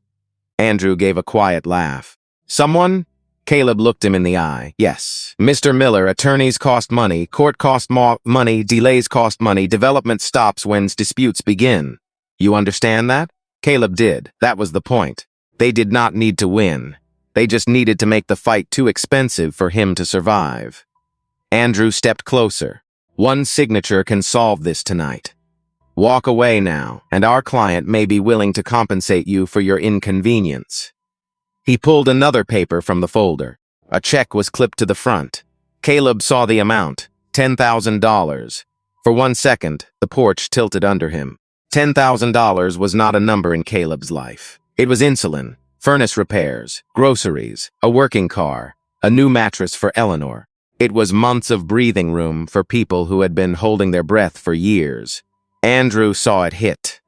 Andrew gave a quiet laugh. Someone? Caleb looked him in the eye. Yes. Mr. Miller, attorneys cost money, court cost money, delays cost money, development stops when disputes begin. You understand that? Caleb did. That was the point. They did not need to win. They just needed to make the fight too expensive for him to survive. Andrew stepped closer. One signature can solve this tonight. Walk away now, and our client may be willing to compensate you for your inconvenience. He pulled another paper from the folder. A check was clipped to the front. Caleb saw the amount, $10,000. For 1 second, the porch tilted under him. $10,000 was not a number in Caleb's life. It was insulin, furnace repairs, groceries, a working car, a new mattress for Eleanor. It was months of breathing room for people who had been holding their breath for years. Andrew saw it hit.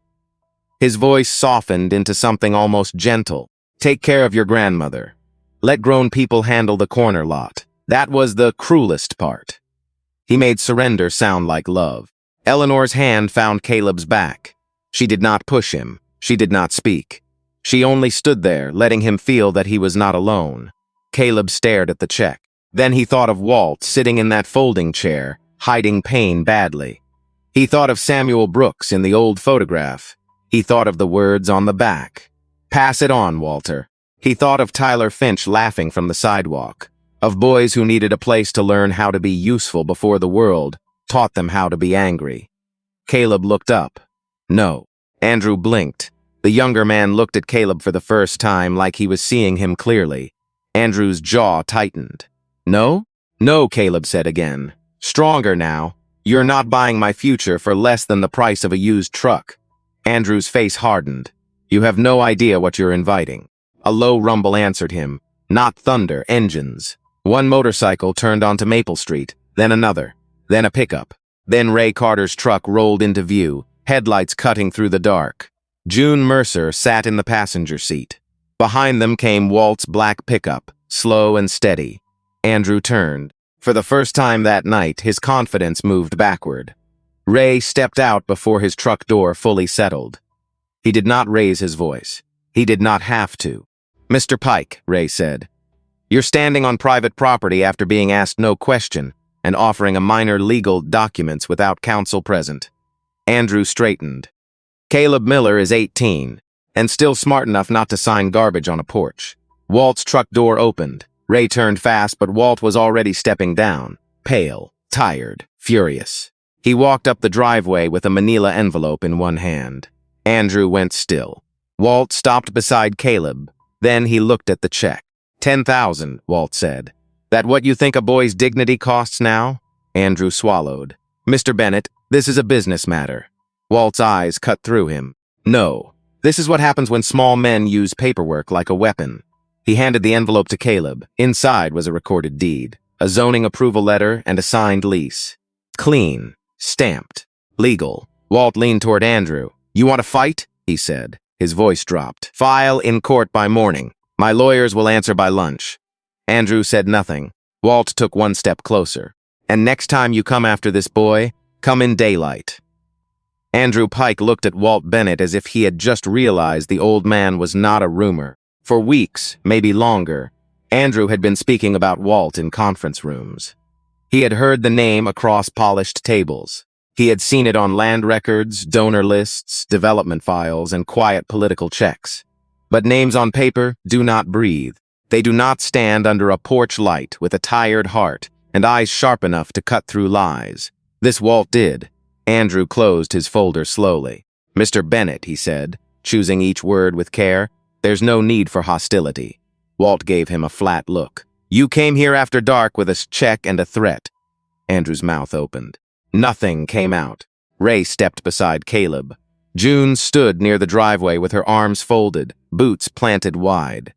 His voice softened into something almost gentle. Take care of your grandmother. Let grown people handle the corner lot. That was the cruelest part. He made surrender sound like love. Eleanor's hand found Caleb's back. She did not push him. She did not speak. She only stood there, letting him feel that he was not alone. Caleb stared at the check. Then he thought of Walt sitting in that folding chair, hiding pain badly. He thought of Samuel Brooks in the old photograph. He thought of the words on the back. Pass it on, Walter. He thought of Tyler Finch laughing from the sidewalk, of boys who needed a place to learn how to be useful before the world taught them how to be angry. Caleb looked up. No. Andrew blinked. The younger man looked at Caleb for the first time like he was seeing him clearly. Andrew's jaw tightened. No? No, Caleb said again. Stronger now. You're not buying my future for less than the price of a used truck. Andrew's face hardened. You have no idea what you're inviting. A low rumble answered him. Not thunder, engines. One motorcycle turned onto Maple Street, then another, then a pickup. Then Ray Carter's truck rolled into view, headlights cutting through the dark. June Mercer sat in the passenger seat. Behind them came Walt's black pickup, slow and steady. Andrew turned. For the first time that night, his confidence moved backward. Ray stepped out before his truck door fully settled. He did not raise his voice. He did not have to. Mr. Pike, Ray said, you're standing on private property after being asked no question and offering a minor legal documents without counsel present. Andrew straightened. Caleb Miller is 18 and still smart enough not to sign garbage on a porch. Walt's truck door opened. Ray turned fast, but Walt was already stepping down, pale, tired, furious. He walked up the driveway with a manila envelope in one hand. Andrew went still. Walt stopped beside Caleb. Then he looked at the check. 10,000, Walt said. That what you think a boy's dignity costs now? Andrew swallowed. Mr. Bennett, this is a business matter. Walt's eyes cut through him. No. This is what happens when small men use paperwork like a weapon. He handed the envelope to Caleb. Inside was a recorded deed, a zoning approval letter, and a signed lease. Clean. Stamped. Legal. Walt leaned toward Andrew. You want to fight? He said. His voice dropped. File in court by morning. My lawyers will answer by lunch. Andrew said nothing. Walt took one step closer. And next time you come after this boy, come in daylight. Andrew Pike looked at Walt Bennett as if he had just realized the old man was not a rumor. For weeks, maybe longer, Andrew had been speaking about Walt in conference rooms. He had heard the name across polished tables. He had seen it on land records, donor lists, development files, and quiet political checks. But names on paper do not breathe. They do not stand under a porch light with a tired heart and eyes sharp enough to cut through lies. This Walt did. Andrew closed his folder slowly. Mr. Bennett, he said, choosing each word with care, there's no need for hostility. Walt gave him a flat look. You came here after dark with a check and a threat. Andrew's mouth opened. Nothing came out. Ray stepped beside Caleb. June stood near the driveway with her arms folded, boots planted wide.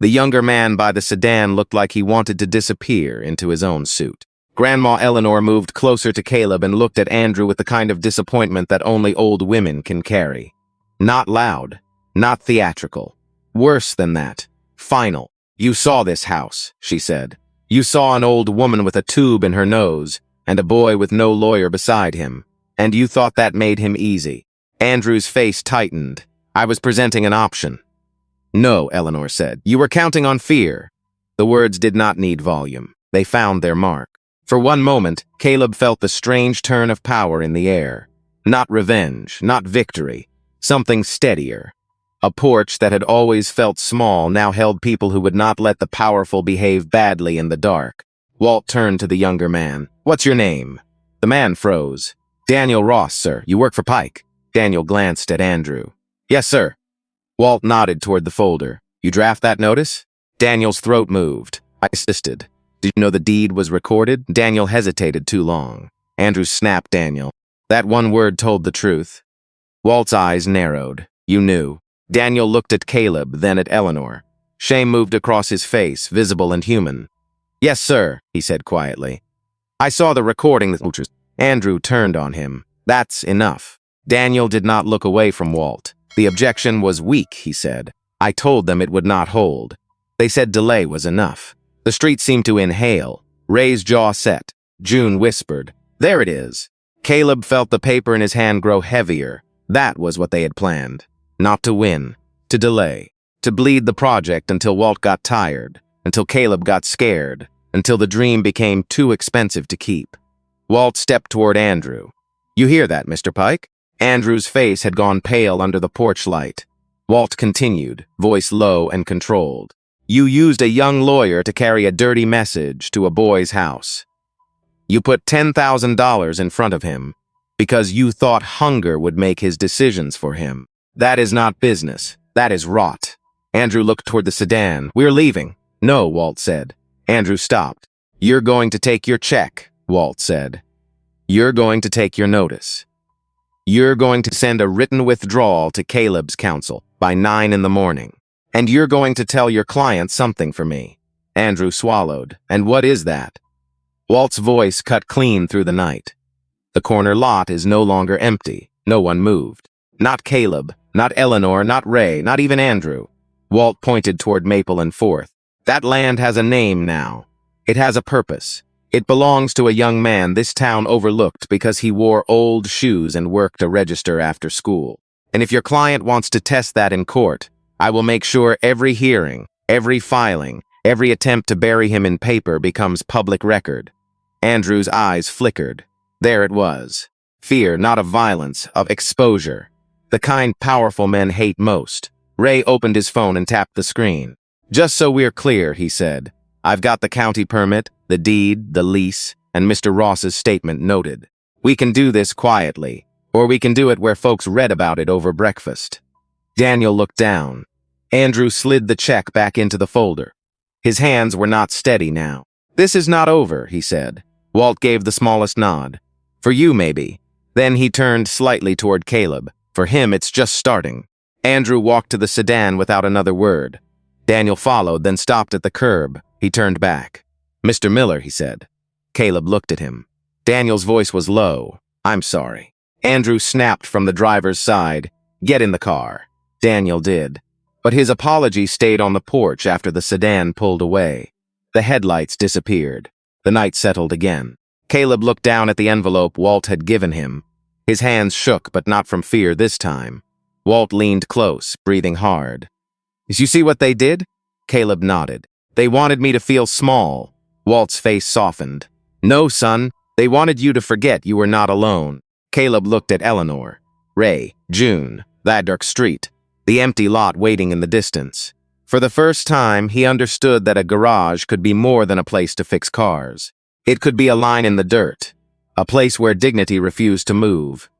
The younger man by the sedan looked like he wanted to disappear into his own suit. Grandma Eleanor moved closer to Caleb and looked at Andrew with the kind of disappointment that only old women can carry. Not loud, not theatrical. Worse than that. Final. "You saw this house," she said. "You saw an old woman with a tube in her nose, and a boy with no lawyer beside him. And you thought that made him easy." Andrew's face tightened. "I was presenting an option." "No," Eleanor said. "You were counting on fear." The words did not need volume. They found their mark. For one moment, Caleb felt the strange turn of power in the air. Not revenge, not victory. Something steadier. A porch that had always felt small now held people who would not let the powerful behave badly in the dark. Walt turned to the younger man. "What's your name?" The man froze. "Daniel Ross, sir. You work for Pike." Daniel glanced at Andrew. "Yes, sir." Walt nodded toward the folder. "You draft that notice?" Daniel's throat moved. I assisted. "Did you know the deed was recorded?" Daniel hesitated too long. Andrew snapped Daniel. That one word told the truth. Walt's eyes narrowed. "You knew." Daniel looked at Caleb, then at Eleanor. Shame moved across his face, visible and human. "Yes, sir," he said quietly. "I saw the recording." Andrew turned on him. "That's enough." Daniel did not look away from Walt. "The objection was weak," he said. "I told them it would not hold. They said delay was enough." The street seemed to inhale. Ray's jaw set. June whispered, "There it is." Caleb felt the paper in his hand grow heavier. That was what they had planned. Not to win. To delay. To bleed the project until Walt got tired. Until Caleb got scared. Until the dream became too expensive to keep. Walt stepped toward Andrew. "You hear that, Mr. Pike?" Andrew's face had gone pale under the porch light. Walt continued, voice low and controlled. "You used a young lawyer to carry a dirty message to a boy's house. You put $10,000 in front of him because you thought hunger would make his decisions for him. That is not business. That is rot." Andrew looked toward the sedan. "We're leaving." "No," Walt said. Andrew stopped. "You're going to take your check," Walt said. "You're going to take your notice. You're going to send a written withdrawal to Caleb's counsel by 9 in the morning. And you're going to tell your client something for me." Andrew swallowed. "And what is that?" Walt's voice cut clean through the night. "The corner lot is no longer empty." No one moved. Not Caleb, not Eleanor, not Ray, not even Andrew. Walt pointed toward Maple and Fourth. "That land has a name now. It has a purpose. It belongs to a young man this town overlooked because he wore old shoes and worked a register after school. And if your client wants to test that in court, I will make sure every hearing, every filing, every attempt to bury him in paper becomes public record." Andrew's eyes flickered. There it was. Fear, not of violence, of exposure. The kind powerful men hate most. Ray opened his phone and tapped the screen. "Just so we're clear," he said. "I've got the county permit, the deed, the lease, and Mr. Ross's statement noted. We can do this quietly, or we can do it where folks read about it over breakfast." Daniel looked down. Andrew slid the check back into the folder. His hands were not steady now. "This is not over," he said. Walt gave the smallest nod. "For you, maybe." Then he turned slightly toward Caleb. "For him, it's just starting." Andrew walked to the sedan without another word. Daniel followed, then stopped at the curb. He turned back. "Mr. Miller," he said. Caleb looked at him. Daniel's voice was low. "I'm sorry." Andrew snapped from the driver's side. "Get in the car." Daniel did. But his apology stayed on the porch after the sedan pulled away. The headlights disappeared. The night settled again. Caleb looked down at the envelope Walt had given him. His hands shook, but not from fear this time. Walt leaned close, breathing hard. "You see what they did?" Caleb nodded. "They wanted me to feel small." Walt's face softened. "No, son. They wanted you to forget you were not alone." Caleb looked at Eleanor. Ray, June, that dark street. The empty lot waiting in the distance. For the first time, he understood that a garage could be more than a place to fix cars. It could be a line in the dirt, a place where dignity refused to move.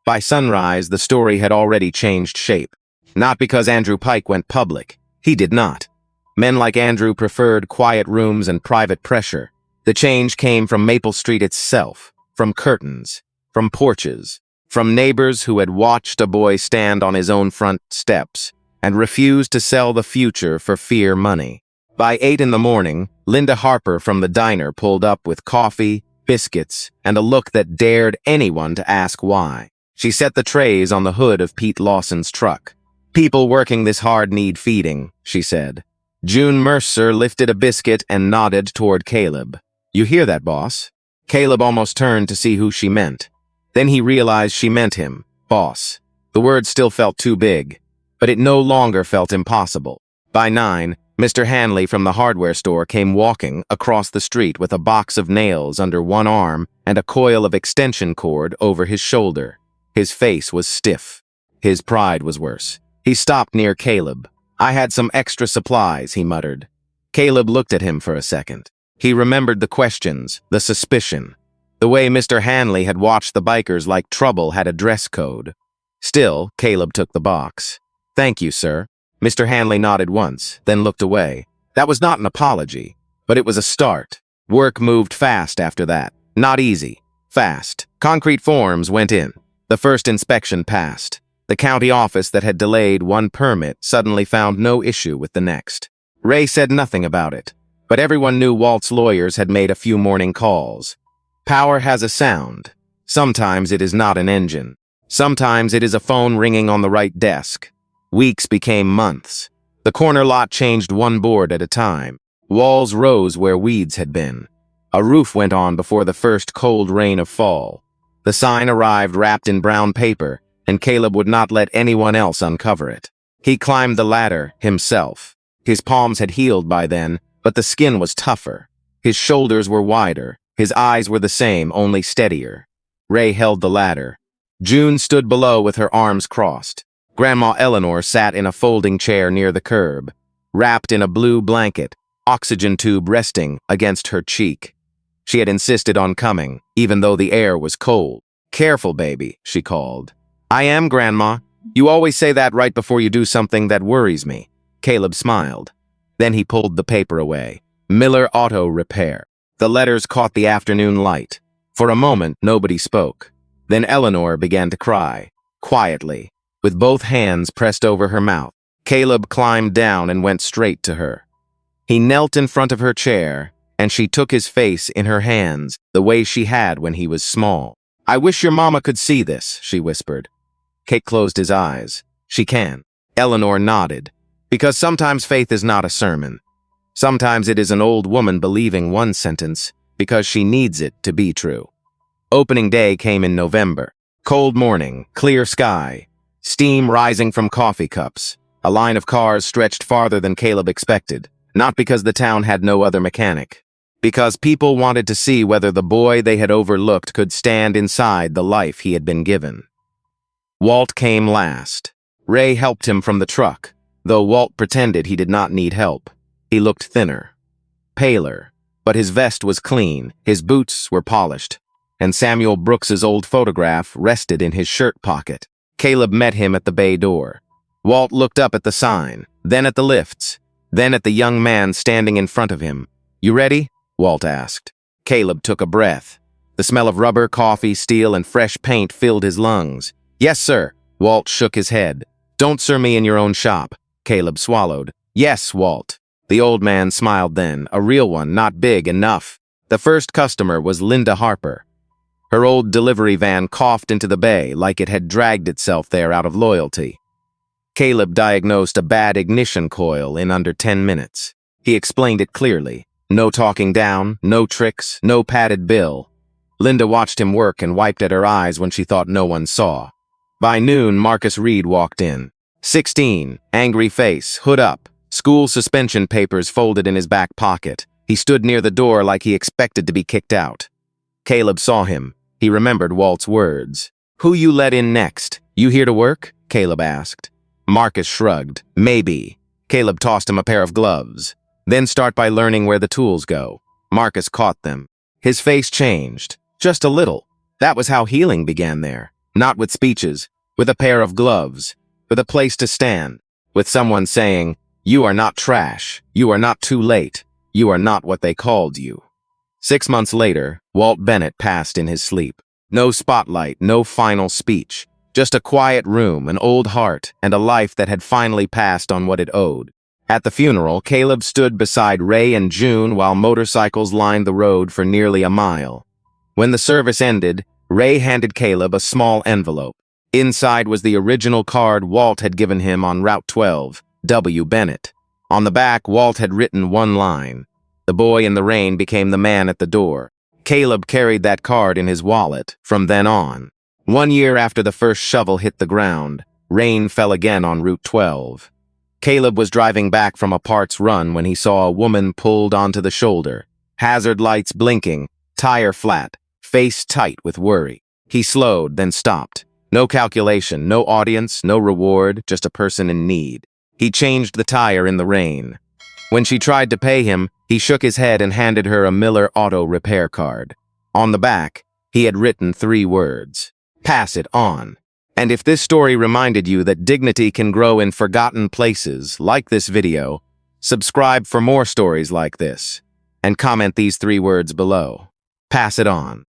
By sunrise, the story had already changed shape. Not because Andrew Pike went public. He did not. Men like Andrew preferred quiet rooms and private pressure. The change came from Maple Street itself, from curtains, from porches, from neighbors who had watched a boy stand on his own front steps and refused to sell the future for fear money. By 8 in the morning, Linda Harper from the diner pulled up with coffee, biscuits, and a look that dared anyone to ask why. She set the trays on the hood of Pete Lawson's truck. "People working this hard need feeding," she said. June Mercer lifted a biscuit and nodded toward Caleb. "You hear that, boss?" Caleb almost turned to see who she meant. Then he realized she meant him, boss. The word still felt too big, but it no longer felt impossible. By 9, Mr. Hanley from the hardware store came walking across the street with a box of nails under one arm and a coil of extension cord over his shoulder. His face was stiff. His pride was worse. He stopped near Caleb. "I had some extra supplies," he muttered. Caleb looked at him for a second. He remembered the questions, the suspicion. The way Mr. Hanley had watched the bikers like trouble had a dress code. Still, Caleb took the box. "Thank you, sir." Mr. Hanley nodded once, then looked away. That was not an apology, but it was a start. Work moved fast after that. Not easy. Fast. Concrete forms went in. The first inspection passed. The county office that had delayed one permit suddenly found no issue with the next. Ray said nothing about it, but everyone knew Walt's lawyers had made a few morning calls. Power has a sound. Sometimes it is not an engine. Sometimes it is a phone ringing on the right desk. Weeks became months. The corner lot changed one board at a time. Walls rose where weeds had been. A roof went on before the first cold rain of fall. The sign arrived wrapped in brown paper, and Caleb would not let anyone else uncover it. He climbed the ladder himself. His palms had healed by then, but the skin was tougher. His shoulders were wider. His eyes were the same, only steadier. Ray held the ladder. June stood below with her arms crossed. Grandma Eleanor sat in a folding chair near the curb, wrapped in a blue blanket, oxygen tube resting against her cheek. She had insisted on coming, even though the air was cold. "Careful, baby," she called. "I am, Grandma. You always say that right before you do something that worries me." Caleb smiled. Then he pulled the paper away. Miller Auto Repair. The letters caught the afternoon light. For a moment, nobody spoke. Then Eleanor began to cry, quietly, with both hands pressed over her mouth. Caleb climbed down and went straight to her. He knelt in front of her chair, and she took his face in her hands, the way she had when he was small. "I wish your mama could see this," she whispered. Kate closed his eyes. "She can." Eleanor nodded. "Because sometimes faith is not a sermon. Sometimes it is an old woman believing one sentence because she needs it to be true." Opening day came in November. Cold morning, clear sky, steam rising from coffee cups. A line of cars stretched farther than Caleb expected, not because the town had no other mechanic, because people wanted to see whether the boy they had overlooked could stand inside the life he had been given. Walt came last. Ray helped him from the truck, though Walt pretended he did not need help. He looked thinner, paler, but his vest was clean, his boots were polished, and Samuel Brooks's old photograph rested in his shirt pocket. Caleb met him at the bay door. Walt looked up at the sign, then at the lifts, then at the young man standing in front of him. "You ready?" Walt asked. Caleb took a breath. The smell of rubber, coffee, steel, and fresh paint filled his lungs. "Yes, sir." Walt shook his head. "Don't serve me in your own shop." Caleb swallowed. "Yes, Walt." The old man smiled then, a real one, not big enough. The first customer was Linda Harper. Her old delivery van coughed into the bay like it had dragged itself there out of loyalty. Caleb diagnosed a bad ignition coil in under 10 minutes. He explained it clearly. No talking down, no tricks, no padded bill. Linda watched him work and wiped at her eyes when she thought no one saw. By noon, Marcus Reed walked in. 16, angry face, hood up, school suspension papers folded in his back pocket. He stood near the door like he expected to be kicked out. Caleb saw him. He remembered Walt's words. "Who you let in next? You here to work?" Caleb asked. Marcus shrugged. "Maybe." Caleb tossed him a pair of gloves. "Then start by learning where the tools go." Marcus caught them. His face changed. Just a little. That was how healing began there. Not with speeches, with a pair of gloves, with a place to stand, with someone saying, "You are not trash. You are not too late. You are not what they called you." 6 months later, Walt Bennett passed in his sleep. No spotlight, no final speech, Just a quiet room, an old heart, and a life that had finally passed on what it owed. At the funeral, Caleb stood beside Ray and June while motorcycles lined the road for nearly a mile. When the service ended, Ray handed Caleb a small envelope. Inside was the original card Walt had given him on Route 12, W. Bennett. On the back, Walt had written one line. The boy in the rain became the man at the door. Caleb carried that card in his wallet from then on. 1 year after the first shovel hit the ground, rain fell again on Route 12. Caleb was driving back from a parts run when he saw a woman pulled onto the shoulder. Hazard lights blinking, tire flat, face tight with worry. He slowed, then stopped. No calculation, no audience, no reward, just a person in need. He changed the tire in the rain. When she tried to pay him, he shook his head and handed her a Miller Auto repair card. On the back, he had written 3 words. Pass it on. And if this story reminded you that dignity can grow in forgotten places, like this video, subscribe for more stories like this, and comment these 3 words below. Pass it on.